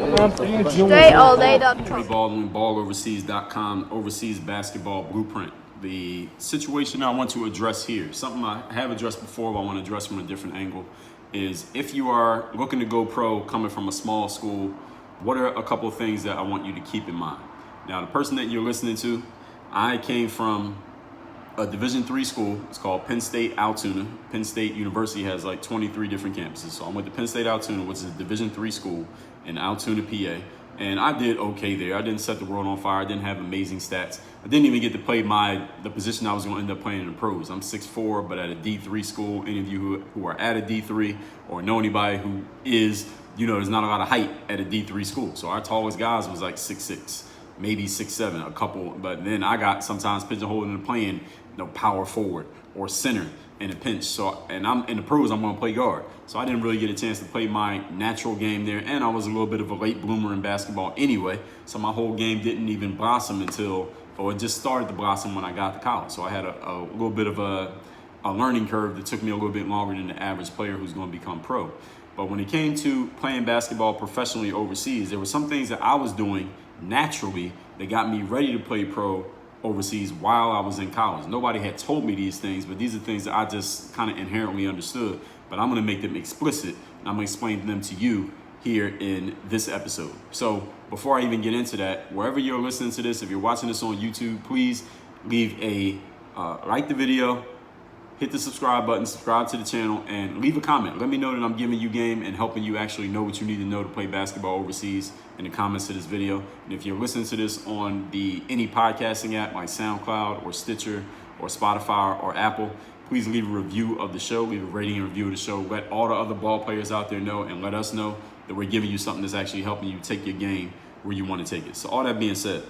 DreAllDay.com. Dre Baldwin, balloverseas.com, overseas basketball blueprint. The situation I want to address here, something I have addressed before, but I want to address from a different angle, is if you are looking to go pro coming from a small school, what are a couple of things that I want you to keep in mind? Now, the person that you're listening to, I came from a Division III school. It's called Penn State Altoona. Penn State University has like 23 different campuses. So I went to Penn State Altoona, which is a Division III school in Altoona, PA. And I did okay there. I didn't set the world on fire. I didn't have amazing stats. I didn't even get to play the position I was going to end up playing in the pros. I'm 6'4", but at a D3 school. Any of you who are at a D3 or know anybody who is, there's not a lot of height at a D3 school. So our tallest guys was like 6'6", maybe 6'7", a couple. But then I got sometimes pigeonholed into playing, power forward or center in a pinch. So, and I'm in the pros, I'm going to play guard. So I didn't really get a chance to play my natural game there. And I was a little bit of a late bloomer in basketball anyway. So my whole game didn't even blossom it just started to blossom when I got to college. So I had a little bit of a learning curve that took me a little bit longer than the average player who's going to become pro. But when it came to playing basketball professionally overseas, there were some things that I was doing naturally that got me ready to play pro overseas while I was in college. Nobody had told me these things, but these are things that I just kind of inherently understood. But I'm going to make them explicit, and I'm going to explain them to you here in this episode. So before I even get into that, wherever you're listening to this, if you're watching this on YouTube, please leave like the video, hit the subscribe button, subscribe to the channel, and leave a comment. Let me know that I'm giving you game and helping you actually know what you need to know to play basketball overseas in the comments to this video. And if you're listening to this on any podcasting app like SoundCloud or Stitcher or Spotify or Apple, please leave a review of the show, leave a rating and review of the show. Let all the other ball players out there know, and let us know that we're giving you something that's actually helping you take your game where you want to take it. So all that being said,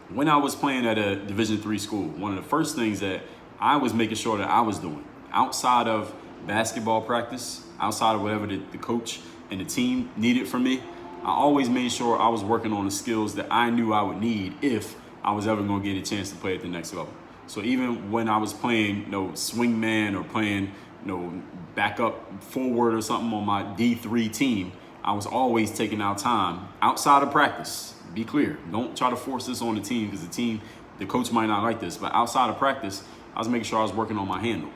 when I was playing at a Division III school, one of the first things that I was making sure that I was doing outside of basketball practice, outside of whatever the coach and the team needed from me, I always made sure I was working on the skills that I knew I would need if I was ever going to get a chance to play at the next level. So even when I was playing, swing man or playing, backup forward or something on my D3 team, I was always taking out time outside of practice. Be clear. Don't try to force this on the team because the coach might not like this. But outside of practice, I was making sure I was working on my handle.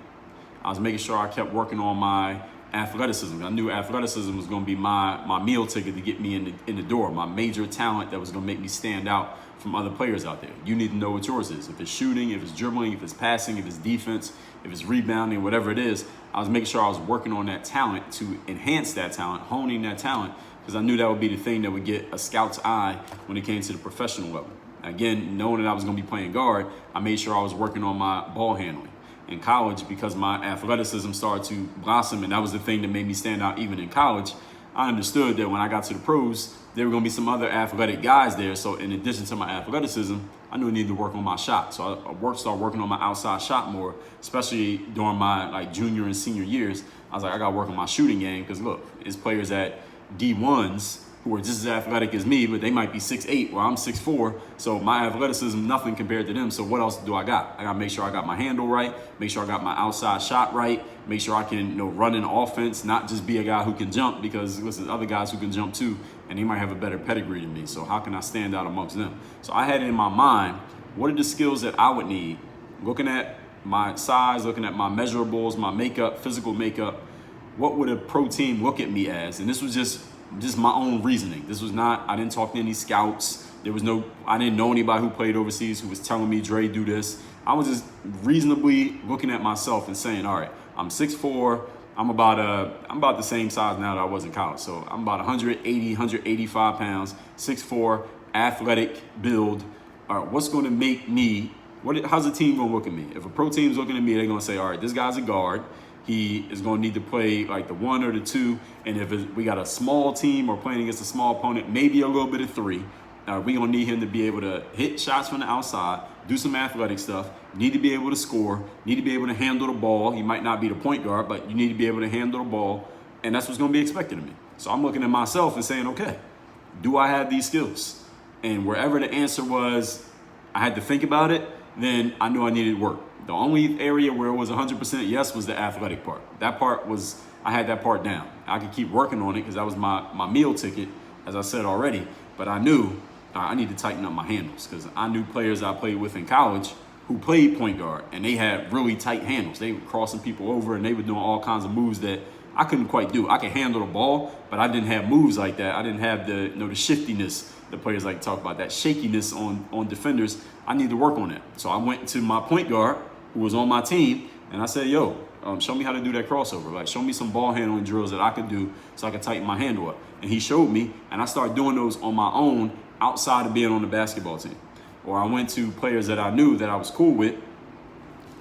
I was making sure I kept working on my athleticism. I knew athleticism was going to be my meal ticket to get me in the door, my major talent that was going to make me stand out from other players out there. You need to know what yours is. If it's shooting, if it's dribbling, if it's passing, if it's defense, if it's rebounding, whatever it is, I was making sure I was working on that talent to enhance that talent, honing that talent, because I knew that would be the thing that would get a scout's eye when it came to the professional level. Again, knowing that I was going to be playing guard, I made sure I was working on my ball handling. In college, because my athleticism started to blossom, and that was the thing that made me stand out even in college, I understood that when I got to the pros, there were going to be some other athletic guys there. So in addition to my athleticism, I knew I needed to work on my shot. So I started working on my outside shot more, especially during my junior and senior years. I was like, I got to work on my shooting game because look, it's players at D1s who are just as athletic as me, but they might be 6'8", while I'm 6'4". So my athleticism, nothing compared to them. So what else do I got? I got to make sure I got my handle right, make sure I got my outside shot right, make sure I can run an offense, not just be a guy who can jump, because listen, other guys who can jump too, and they might have a better pedigree than me. So how can I stand out amongst them? So I had it in my mind, what are the skills that I would need? Looking at my size, looking at my measurables, my makeup, physical makeup, what would a pro team look at me as? And this was just my own reasoning. This was not, I didn't talk to any scouts. I didn't know anybody who played overseas who was telling me, Dre, do this. I was just reasonably looking at myself and saying, all right, I'm 6'4", I'm about the same size now that I was in college. So I'm about 180, 185 pounds, 6'4", athletic build. All right, what's going to make me, how's the team going to look at me? If a pro team's looking at me, they're going to say, all right, this guy's a guard. He is going to need to play like the 1 or the 2. And if we got a small team or playing against a small opponent, maybe a little bit of 3. We're going to need him to be able to hit shots from the outside, do some athletic stuff, need to be able to score, need to be able to handle the ball. He might not be the point guard, but you need to be able to handle the ball. And that's what's going to be expected of me. So I'm looking at myself and saying, okay, do I have these skills? And wherever the answer was, I had to think about it, then I knew I needed work. The only area where it was 100% yes was the athletic part. That part was, I had that part down. I could keep working on it because that was my meal ticket as I said already, but I knew I need to tighten up my handles because I knew players I played with in college who played point guard, and they had really tight handles. They were crossing people over, and they were doing all kinds of moves that I couldn't quite do. I could handle the ball, but I didn't have moves like that. I didn't have the the shiftiness that players like to talk about, that shakiness on defenders. I need to work on that. So I went to my point guard who was on my team, and I said, yo, show me how to do that crossover. Like, show me some ball handling drills that I could do so I could tighten my handle up. And he showed me, and I started doing those on my own outside of being on the basketball team. Or I went to players that I knew that I was cool with,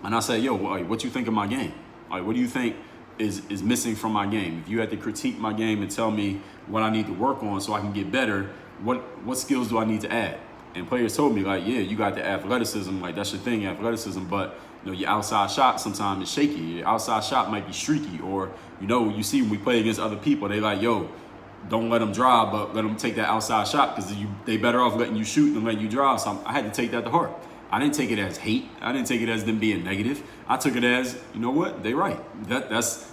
and I said, yo, what you think of my game? Like, what do you think is missing from my game? If you had to critique my game and tell me what I need to work on so I can get better, what skills do I need to add? And players told me, like, yeah, you got the athleticism, like that's your thing, athleticism, but your outside shot sometimes is shaky. Your outside shot might be streaky, or you see when we play against other people, they like, yo, don't let them drive, but let them take that outside shot because they better off letting you shoot than letting you drive. So I had to take that to heart. I didn't take it as hate. I didn't take it as them being negative. I took it as, you know what, they right.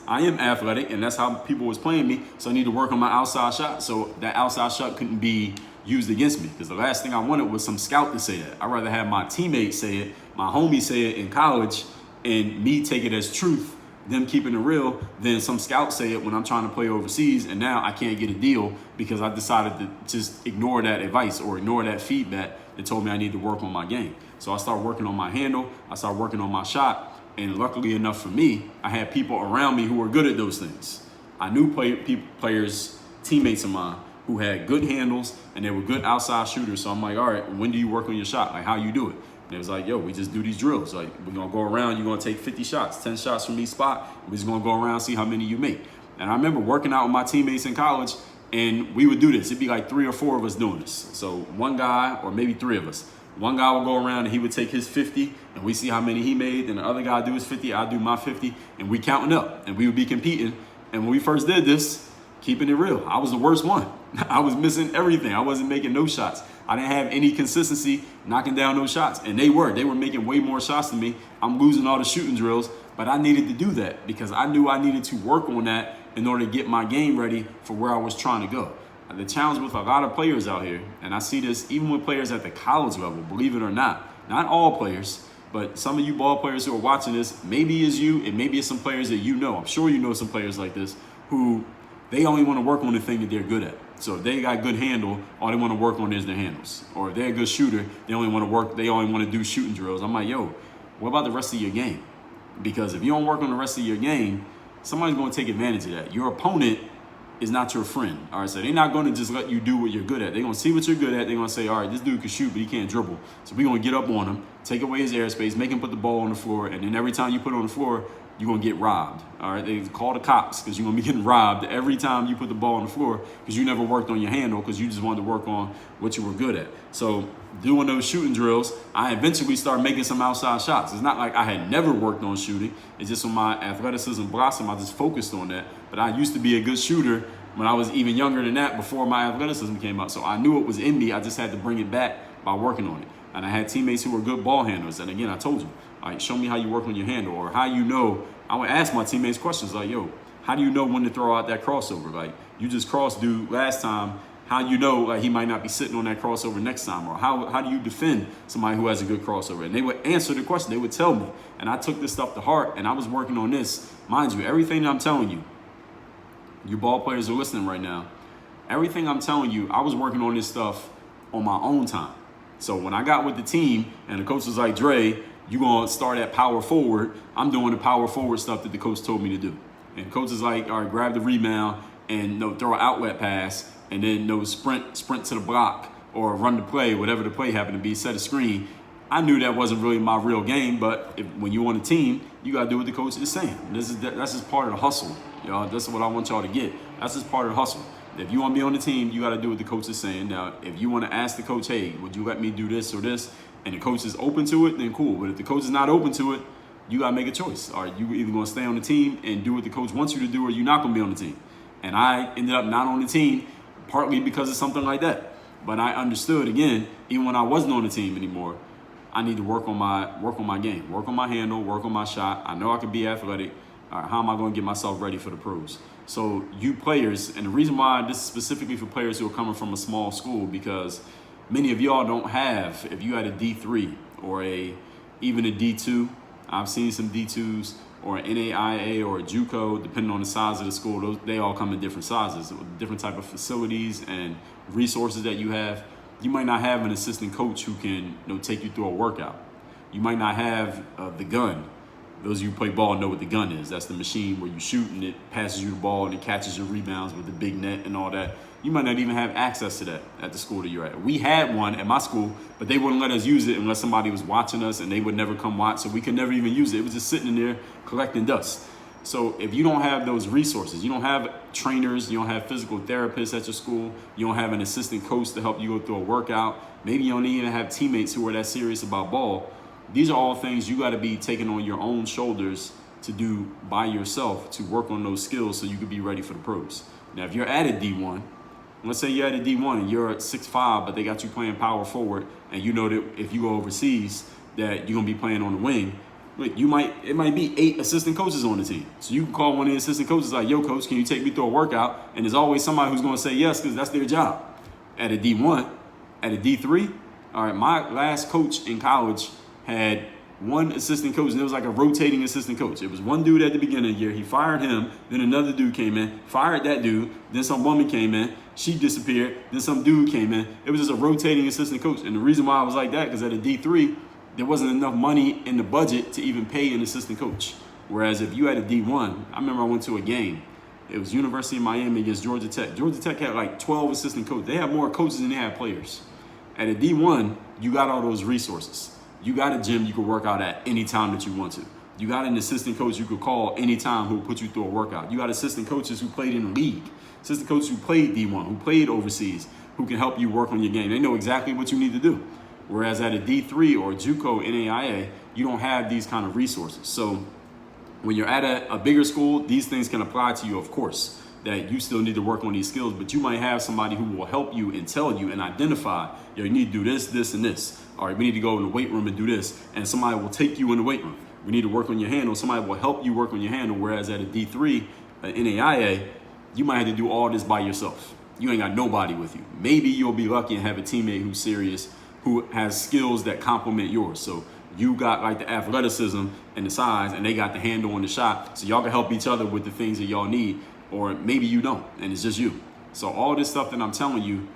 I am athletic, and that's how people was playing me. So I need to work on my outside shot. So that outside shot couldn't be used against me, because the last thing I wanted was some scout to say that. I'd rather have my teammates say it, my homies say it in college, and me take it as truth, them keeping it real, than some scout say it when I'm trying to play overseas, and now I can't get a deal because I decided to just ignore that advice or ignore that feedback that told me I need to work on my game. So I started working on my handle, I started working on my shot, and luckily enough for me, I had people around me who were good at those things. I knew players, teammates of mine, who had good handles and they were good outside shooters. So I'm like, all right, when do you work on your shot? Like, how you do it? And it was like, yo, we just do these drills. Like, we're gonna go around, you're gonna take 50 shots, 10 shots from each spot. We're just gonna go around, see how many you make. And I remember working out with my teammates in college, and we would do this. It'd be like 3 or 4 of us doing this. So one guy, or maybe 3 of us, one guy would go around and he would take his 50 and we see how many he made. And the other guy do his 50, I do my 50, and we counting up and we would be competing. And when we first did this, keeping it real, I was the worst one. I was missing everything. I wasn't making no shots. I didn't have any consistency knocking down those shots. And they were making way more shots than me. I'm losing all the shooting drills, but I needed to do that because I knew I needed to work on that in order to get my game ready for where I was trying to go. The challenge with a lot of players out here, and I see this even with players at the college level, believe it or not all players, but some of you ball players who are watching this, maybe it's you and maybe it's some players that you know. I'm sure you know some players like this who they only want to work on the thing that they're good at. So if they got good handle, all they want to work on is their handles. Or if they're a good shooter, they only want to do shooting drills. I'm like, yo, what about the rest of your game? Because if you don't work on the rest of your game, somebody's going to take advantage of that. Your opponent is not your friend. All right, so they're not going to just let you do what you're good at. They're going to see what you're good at. They're going to say, all right, this dude can shoot, but he can't dribble. So we're going to get up on him, take away his airspace, make him put the ball on the floor, and then every time you put it on the floor, you're going to get robbed. All right, they call the cops because you're going to be getting robbed every time you put the ball on the floor because you never worked on your handle because you just wanted to work on what you were good at. So doing those shooting drills, I eventually started making some outside shots. It's not like I had never worked on shooting. It's just when my athleticism blossomed, I just focused on that. But I used to be a good shooter when I was even younger than that, before my athleticism came out. So I knew it was in me. I just had to bring it back by working on it. And I had teammates who were good ball handlers. And again, I told you, all right, show me how you work on your handle, or how you know. I would ask my teammates questions like, yo, how do you know when to throw out that crossover? Like, you just crossed dude last time. How you know like he might not be sitting on that crossover next time? Or how do you defend somebody who has a good crossover? And they would answer the question. They would tell me. And I took this stuff to heart, and I was working on this. Mind you, everything that I'm telling you, you ball players are listening right now, everything I'm telling you, I was working on this stuff on my own time. So when I got with the team and the coach was like, Dre, you're going to start at power forward, I'm doing the power forward stuff that the coach told me to do. And coach is like, all right, grab the rebound and throw an outlet pass, and then sprint to the block or run the play, whatever the play happened to be, set a screen. I knew that wasn't really my real game, but when you're on a team, you got to do what the coach is saying. That's just part of the hustle. Y'all, that's what I want y'all to get. That's just part of the hustle. If you want to be on the team, you got to do what the coach is saying. Now, if you want to ask the coach, hey, would you let me do this or this, and the coach is open to it, then cool. But if the coach is not open to it, you got to make a choice. All right, you either going to stay on the team and do what the coach wants you to do, or you're not going to be on the team. And I ended up not on the team, partly because of something like that. But I understood, again, even when I wasn't on the team anymore, I need to work on my game, work on my handle, work on my shot. I know I can be athletic, All right, how am I going to get myself ready for the pros? So you players, and the reason why this is specifically for players who are coming from a small school, because many of y'all don't have, if you had a D3 or even a D2, I've seen some D2s, or an NAIA or a JuCo, depending on the size of the school, they all come in different sizes, different type of facilities and resources that you have. You might not have an assistant coach who can take you through a workout. You might not have the gun. Those of you who play ball know what the gun is. That's the machine where you shoot and it passes you the ball and it catches your rebounds with the big net and all that. You might not even have access to that at the school that you're at. We had one at my school, but they wouldn't let us use it unless somebody was watching us, and they would never come watch, so we could never even use it. It was just sitting in there collecting dust. So if you don't have those resources, you don't have trainers, you don't have physical therapists at your school, you don't have an assistant coach to help you go through a workout, maybe you don't even have teammates who are that serious about ball. These are all things you got to be taking on your own shoulders to do by yourself to work on those skills so you could be ready for the pros. Now, if you're at a D1, let's say you're at a D1 and you're at 6'5", but they got you playing power forward, and you know that if you go overseas that you're going to be playing on the wing, it might be 8 assistant coaches on the team. So you can call one of the assistant coaches like, yo, coach, can you take me through a workout? And there's always somebody who's going to say yes because that's their job. At a D1, at a D3, all right, my last coach in college had one assistant coach, and it was like a rotating assistant coach. It was one dude at the beginning of the year. He fired him. Then another dude came in, fired that dude. Then some woman came in. She disappeared. Then some dude came in. It was just a rotating assistant coach. And the reason why I was like that, because at a D3, there wasn't enough money in the budget to even pay an assistant coach. Whereas if you had a D1, I remember I went to a game. It was University of Miami against Georgia Tech. Georgia Tech had like 12 assistant coaches. They have more coaches than they have players. At a D1, you got all those resources. You got a gym you can work out at any time that you want to. You got an assistant coach you could call anytime who will put you through a workout. You got assistant coaches who played in the league, assistant coaches who played D1, who played overseas, who can help you work on your game. They know exactly what you need to do. Whereas at a D3 or a JuCo, NAIA, you don't have these kind of resources. So when you're at a bigger school, these things can apply to you, of course, that you still need to work on these skills, but you might have somebody who will help you and tell you and identify, you need to do this, this, and this. All right, we need to go in the weight room and do this. And somebody will take you in the weight room. We need to work on your handle. Somebody will help you work on your handle. Whereas at a D3, an NAIA, you might have to do all this by yourself. You ain't got nobody with you. Maybe you'll be lucky and have a teammate who's serious, who has skills that complement yours. So you got like the athleticism and the size, and they got the handle on the shot. So y'all can help each other with the things that y'all need. Or maybe you don't, and it's just you. So all this stuff that I'm telling you,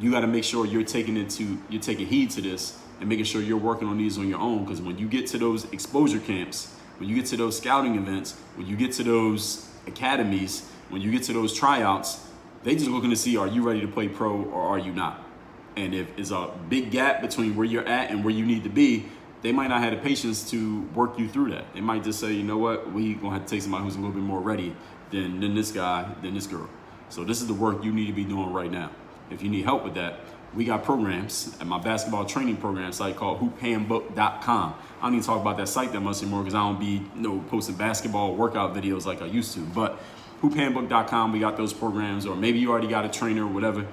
you got to make sure you're taking heed to this and making sure you're working on these on your own. Because when you get to those exposure camps, when you get to those scouting events, when you get to those academies, when you get to those tryouts, they just looking to see, are you ready to play pro or are you not? And if there's a big gap between where you're at and where you need to be, they might not have the patience to work you through that. They might just say, you know what, we gonna have to take somebody who's a little bit more ready than this guy, than this girl. So this is the work you need to be doing right now. If you need help with that, we got programs at my basketball training program site called hoophandbook.com. I don't even talk about that site that much anymore because I don't be posting basketball workout videos like I used to. But hoophandbook.com, we got those programs, or maybe you already got a trainer or whatever.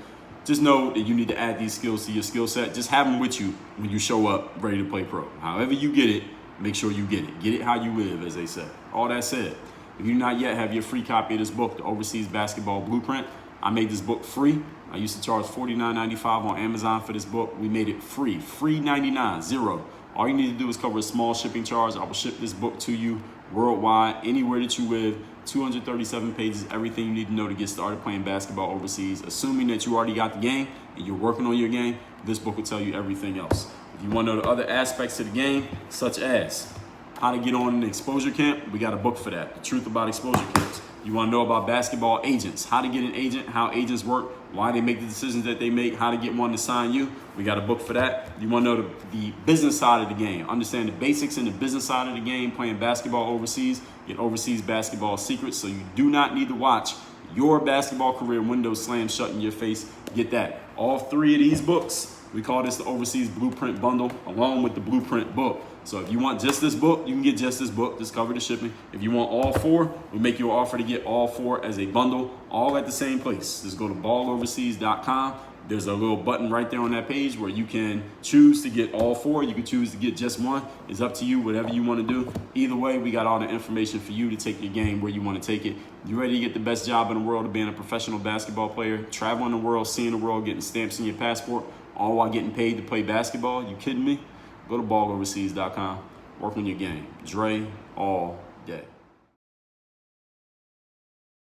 Just know that you need to add these skills to your skill set. Just have them with you when you show up ready to play pro. However you get it, make sure you get it. Get it how you live, as they say. All that said, if you do not yet have your free copy of this book, The Overseas Basketball Blueprint, I made this book free. I used to charge $49.95 on Amazon for this book. We made it free, free 99, zero. All you need to do is cover a small shipping charge. I will ship this book to you worldwide, anywhere that you live. 237 pages, everything you need to know to get started playing basketball overseas. Assuming that you already got the game and you're working on your game, this book will tell you everything else. If you want to know the other aspects of the game, such as how to get on an exposure camp, we got a book for that. The Truth About Exposure Camps. You want to know about basketball agents, how to get an agent, how agents work, why they make the decisions that they make, how to get one to sign you. We got a book for that. You want to know the business side of the game, understand the basics in the business side of the game, playing basketball overseas, get overseas basketball secrets, so you do not need to watch your basketball career window slam shut in your face. Get that. All 3 of these books, we call this the Overseas Blueprint Bundle, along with the Blueprint book. So if you want just this book, you can get just this book. Just cover the shipping. If you want all 4, we'll make you an offer to get all 4 as a bundle, all at the same place. Just go to balloverseas.com, There's a little button right there on that page where you can choose to get all 4. You can choose to get just 1. It's up to you, whatever you want to do. Either way, we got all the information for you to take your game where you want to take it. You ready to get the best job in the world of being a professional basketball player, traveling the world, seeing the world, getting stamps in your passport, all while getting paid to play basketball? You kidding me? Go to balloverseas.com. Work on your game. Dre all day.